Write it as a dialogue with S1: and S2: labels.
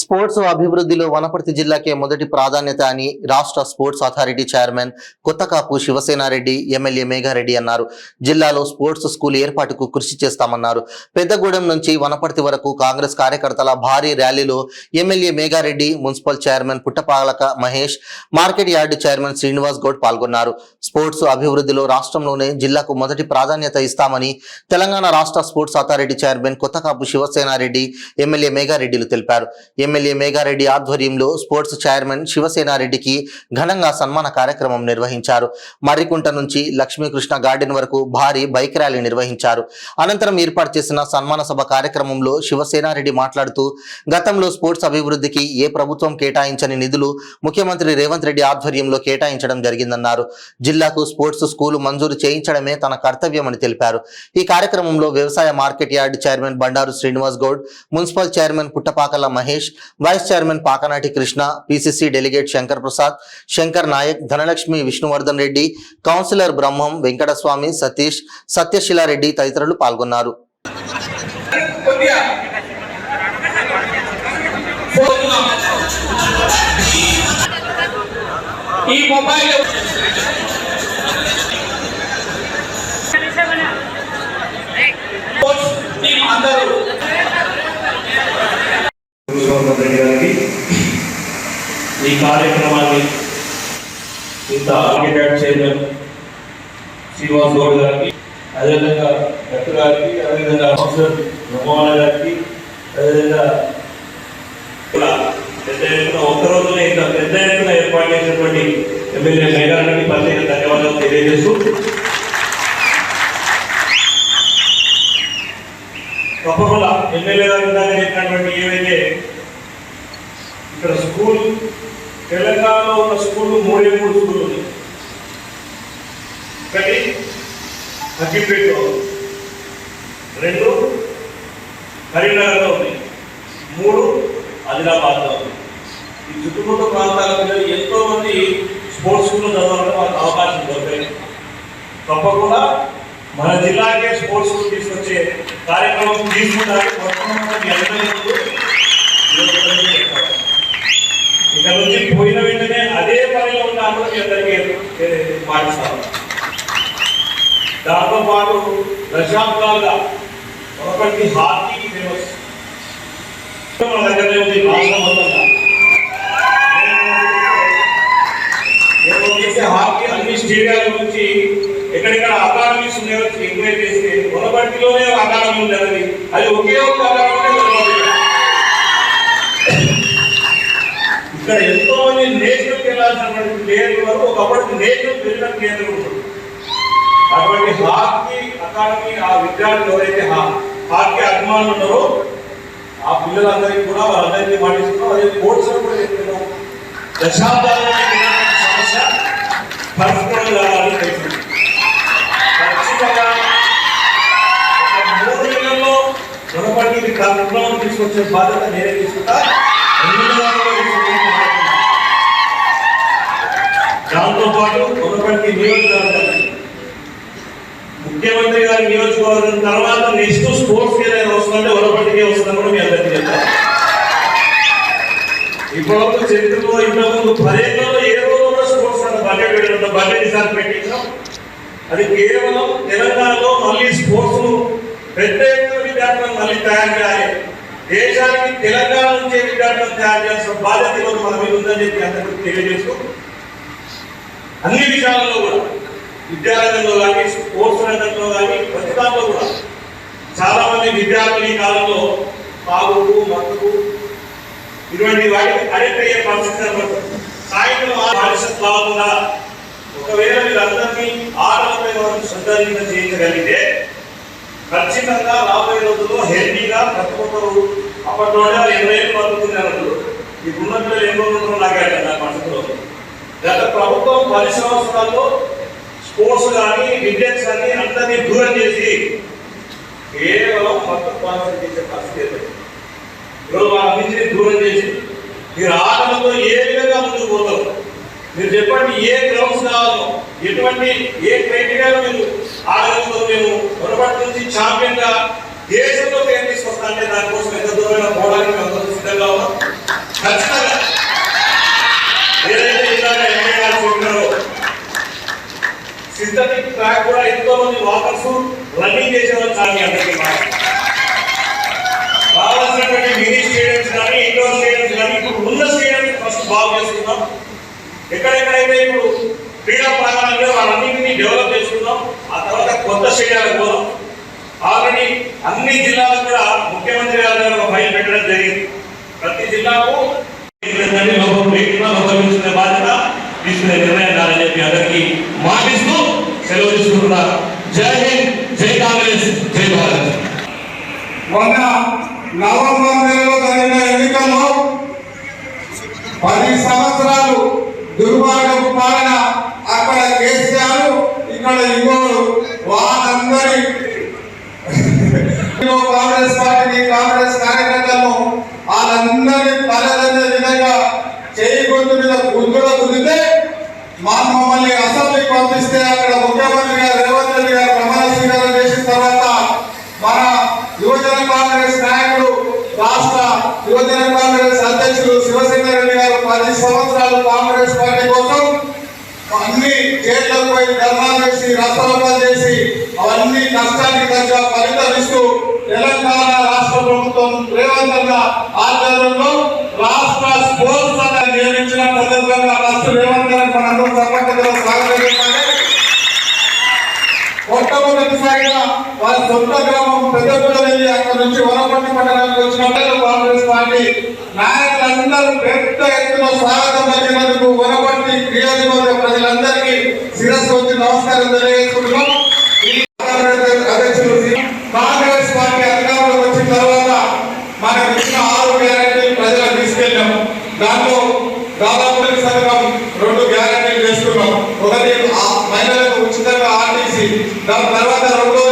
S1: Sports అభివృద్ధిలో వనపర్తి జిల్లాకే మొదటి ప్రాధాన్యత అని రాష్ట్ర sports authority chairman Kothakapu Sivasena Reddy MLA Megha Reddy అన్నారు. జిల్లాలో స్పోర్ట్స్ స్కూల్ ఏర్పాటుకు కృషి చేస్తామన్నారు. పెద్దగూడెం నుంచి వనపర్తి వరకు కాంగ్రెస్ కార్యకర్తల భారీ ర్యాలీలో MLA Megha Reddy, municipal chairman Puttapalaka Mahesh, market yard chairman Srinivas Goud పాల్గొన్నారు. స్పోర్ట్స్ అభివృద్ధిలో రాష్ట్రంలోనే జిల్లాకు మొదటి ప్రాధాన్యత ఇస్తామని తెలంగాణ రాష్ట్ర sports authority chairman Kothakapu Sivasena Reddy MLA మేఘారెడ్డిలు తెలిపారు. ఎమ్మెల్యే మేఘారెడ్డి ఆధ్వర్యంలో స్పోర్ట్స్ చైర్మన్ శివసేనారెడ్డికి ఘనంగా సన్మాన కార్యక్రమం నిర్వహించారు. మర్రికుంట నుంచి లక్ష్మీకృష్ణ గార్డెన్ వరకు భారీ బైక్ ర్యాలీ నిర్వహించారు. అనంతరం ఏర్పాటు చేసిన సన్మాన సభ కార్యక్రమంలో శివసేనారెడ్డి మాట్లాడుతూ గతంలో స్పోర్ట్స్ అభివృద్ధికి ఏ ప్రభుత్వం కేటాయించని నిధులు ముఖ్యమంత్రి రేవంత్ రెడ్డి ఆధ్వర్యంలో కేటాయించడం జరిగిందన్నారు. జిల్లాకు స్పోర్ట్స్ స్కూలు మంజూరు చేయించడమే తన కర్తవ్యమని తెలిపారు. ఈ కార్యక్రమంలో వ్యవసాయ market yard chairman Bandaru Srinivas Goud, municipal chairman Puttapakala Mahesh, vice chairman Pakanati Krishna, PCC delegate Shankar Prasad, Shankar Nayak, Dhanalakshmi, Vishnuvardhan Reddy, councillor Brahmam, Venkataswamy, Satish, Satyashila Reddy తదితరులు పాల్గొన్నారు.
S2: ఈ కార్యక్రమాన్ని ఇంత మార్కెట్ చైర్మన్ శ్రీనివాస్ గౌడ్ గారికి, అదేవిధంగా దత్తు గారికి, అదేవిధంగా కౌన్సిలర్ బ్రహ్మవాల గారికి, అదేవిధంగా పెద్ద ఎత్తున ఒక్కరోజునే ఇంత పెద్ద ఎత్తున ఏర్పాటు చేసినటువంటి ఎమ్మెల్యే మేఘారెడ్డికి ప్రత్యేక ధన్యవాదాలు తెలియజేస్తూ, తప్పకుండా ఎమ్మెల్యే గారు చెప్పినటువంటి ఏవైతే ఇక్కడ స్కూల్ తెలంగాణలో ఉన్న స్కూళ్ళు 3 స్కూళ్ళు ఉన్నాయి. ఒకటి అక్కిపేటలో, 2 కరీంనగర్లో ఉన్నాయి, 3 ఆదిలాబాద్లో ఉన్నాయి. ఈ చుట్టుముట్టు ప్రాంతాల పిల్లలు ఎంతో మంది స్పోర్ట్స్ స్కూల్లో చదవాలంటే వాళ్ళకి అవకాశం దొరకలేదు. తప్పకుండా మన జిల్లాకే స్పోర్ట్స్ స్కూల్ తీసుకొచ్చే కార్యక్రమం తీసుకుంటారు. ఇక్కడ నుంచి పోయిన వెంటనే అదే పనిలో ఉన్నాను మీ అందరికీ పాటిస్తాను. దాంతో పాటు దశాబ్దాలుగా ఒకటి హాకీకి ఫేమస్ మన దగ్గరనే ఉంది. రాష్ట్రం మొత్తంగా హాకీ అన్ని స్టేడియాల నుంచి ఎక్కడెక్కడ అకాడమీస్ ఉన్నాయో ఎంక్వైరీ చేస్తే వనపర్తిలోనే అకాడమీ ఉండేది. అది ఒకే ఒక అకాడమీ. ఇక్కడ ఎంతో మంది నేషనల్కి వెళ్ళాల్సినటువంటి ప్లేయర్లు వరకు ఒకప్పటికి నేషనల్ వెళ్ళిన ప్లేయర్లు ఉంటుంది. అటువంటి హాకీ అకాడమీ ఆ విద్యార్థులు ఎవరైతే హాకీ అభిమానులు ఉన్నారో ఆ పిల్లలందరికీ కూడా వాళ్ళందరికీ పాటిస్తున్నాం. అదే స్పోర్ట్స్ కూడా చెప్తున్నాం. దశాబ్దాల సమస్య పరిష్కారం కావాలని తెలిసింది. ఖచ్చితంగా 3 నెలల్లో వనపర్తికి కార్యక్రమం తీసుకొచ్చే బాధ్యత నేనే తీసుకుంటా. దాంతో పాటు వనపర్తి నియోజకవర్గం ముఖ్యమంత్రి గారి నియోజకవర్గం తర్వాత నెక్స్ట్ స్పోర్ట్స్ ఏదైనా వస్తుందంటే వనపర్తికే వస్తుందని కూడా మీ అందరికీ చెప్తారు. ఇప్పటివరకు చరిత్రలో ఇంతకుముందు 10 ఏళ్లలో ఏ రోజు కూడా స్పోర్ట్స్ అంత బడ్జెట్ పెట్టడం బడ్జెట్ ఈసారి పెట్టించాం. అది కేవలం తెలంగాణలో మళ్ళీ స్పోర్ట్స్ పెద్ద ఎత్తున విద్యార్థులను మళ్ళీ తయారు చేయాలి. దేశానికి తెలంగాణ నుంచే విద్యార్థులను తయారు చేయాల్సిన బాధ్యత ఈరోజు మన మీద ఉందని చెప్పి అందరికీ తెలియజేస్తూ, అన్ని విషయాలలో కూడా విద్యారంగంలో కానీ స్పోర్ట్స్ రంగంలో కానీ ప్రతి దాంట్లో కూడా చాలా మంది విద్యార్థులు ఈ కాలంలో తాగుడు, మత్తుకు ఇటువంటి వాటికి అడిక్ట్ అయ్యే పరిస్థితి. సాయంత్రం పరిస్థితి కాకుండా ఒకవేళ వీళ్ళందరినీ ఆటలపై మనం శ్రద్ధ చేయించగలిగితే ఖచ్చితంగా రాబోయే రోజుల్లో హెల్తీగా ప్రతి ఒక్కరు అప్పట్లోనే 80 ఏళ్ళు బతుకుతున్నారు. ఇప్పుడున్న పిల్లలు ఎన్నో రోజులు నాగారు నా పరిస్థితిలో. గత ప్రభుత్వం 10 సంవత్సరాల్లో స్పోర్ట్స్ కానీ విద్యను కానీ అందరినీ దూరం చేసి కేవలం మొత్తం స్పాన్సర్ చేసే పరిస్థితి. ఈరోజు వాళ్ళందరినీ దూరం చేసి మీరు ఆటలతో ఏ విధంగా ముందుకు పోతారు? మీరు చెప్పండి, ఏ గ్రౌండ్స్ కావాలో, ఎటువంటి ఏ క్రైటీరియాలో మీరు ఆడగలుగుతారు? మేము వనపర్తి నుంచి ఛాంపియన్ గా దేశంలో పేరు తీసుకొస్తా అంటే దానికోసం ఎంత దూరమైన పోవడానికి అందరూ సిద్ధంగా ఉన్నాం. ఖచ్చితంగా ఏదైతే ఇందాక ఎంఏ గారు చెప్పారో సింథటిక్ ట్రాక్ కూడా ఎంతో మంది వాకర్స్ రన్నింగ్ చేసేవారు చాలా అందరికీ కావాల్సినటువంటి మినీ స్టేడియంస్ కానీ ఇండోర్ స్టేడియంస్ కానీ ఇప్పుడు ఉన్న స్టేడియంస్ ఫస్ట్ బాగు చేసుకుందాం. ఎక్కడెక్కడైతే ఇప్పుడు క్రీడా ప్రాంగణంలో వాళ్ళన్నింటినీ డెవలప్ చేసుకుందాం. ఆ తర్వాత కొత్త స్టేడియాలకు పోదాం. ఆల్రెడీ అన్ని జిల్లాలకు కూడా ముఖ్యమంత్రి గారి దగ్గర ఒక ఫైల్ పెట్టడం జరిగింది. ప్రతి జిల్లాకు లోపలించుకునే బాధ్యత తీసుకునే నిర్ణయం కాదని చెప్పి అందరికీ మాటిస్తూ సెలవు తీసుకుంటున్నా. జై హింద్, జై కాంగ్రెస్, జై భారత్.
S3: మొన్న నవంబర్ నెలలో జరిగిన ఎన్నికల్లో 10 సంవత్సరాలు దుర్మార్గపు పాలన, అక్కడ కేసీఆర్ ఇక్కడ ఇంకోడు, వాళ్ళందరి కాంగ్రెస్ పార్టీని కాంగ్రెస్ కార్యకర్తలను వాళ్ళందరినీ తలదన్నే విధంగా చేయి గొంతు మీద గుర్తుగా కుదిరితే మమ్మల్ని అసెంబ్లీకి పంపిస్తే అక్కడ ముఖ్యమంత్రి గారు రేవంత్ రెడ్డి గారు ప్రమాణ స్వీకారం చేసిన తర్వాత మన యువజన కాంగ్రెస్ నాయకుడు రాష్ట్ర యువజన కాంగ్రెస్ అధ్యక్షుడు శివసేన రెడ్డి గారు 10 సంవత్సరాలు కాంగ్రెస్ పార్టీ కోసం అన్ని జైళ్లకు పోయి ధర్నాలు చేసి రసరపాలు చేసి అవన్నీ కష్టానికి తగ్గ ఫలితం ఇస్తూ తెలంగాణ రాష్ట్ర ప్రభుత్వం రేవంత్ అన్న ఆధ్వర్యంలో రాష్ట్ర స్పోర్ట్స్ అన్న నియమించిన సందర్భంగా రాష్ట్ర రేవంత్ గారికి మనందరూ సర్వకృతంగా స్వాగతించాలి. మొట్టమొదటిసారిగా వారి సొంత గ్రామం పెద్దగూడ వెళ్ళి అక్కడ నుంచి వనపర్తి పట్టణానికి వచ్చినప్పుడు కాంగ్రెస్ పార్టీ నాయకులందరూ పెద్ద ఎత్తున స్వాగతం పలికినందుకు వనపర్తి నియోజకవర్గ ప్రజలందరికీ శిరస్సు వచ్చి నమస్కారం తెలియజేసుకుంటున్నాం. అధ్యక్షులు కాంగ్రెస్ పార్టీ అధికారంలోకి వచ్చిన తర్వాత మనకు ఇచ్చిన 6 గ్యారెంటీలు ప్రజలకు తీసుకెళ్ళాం. దాంట్లో దాదాపు సంఘం 2 గ్యారెంటీలు చేసుకున్నాం. ఒకటి మహిళలకు ఉచితంగా ఆర్టీసీ, దాని తర్వాత 2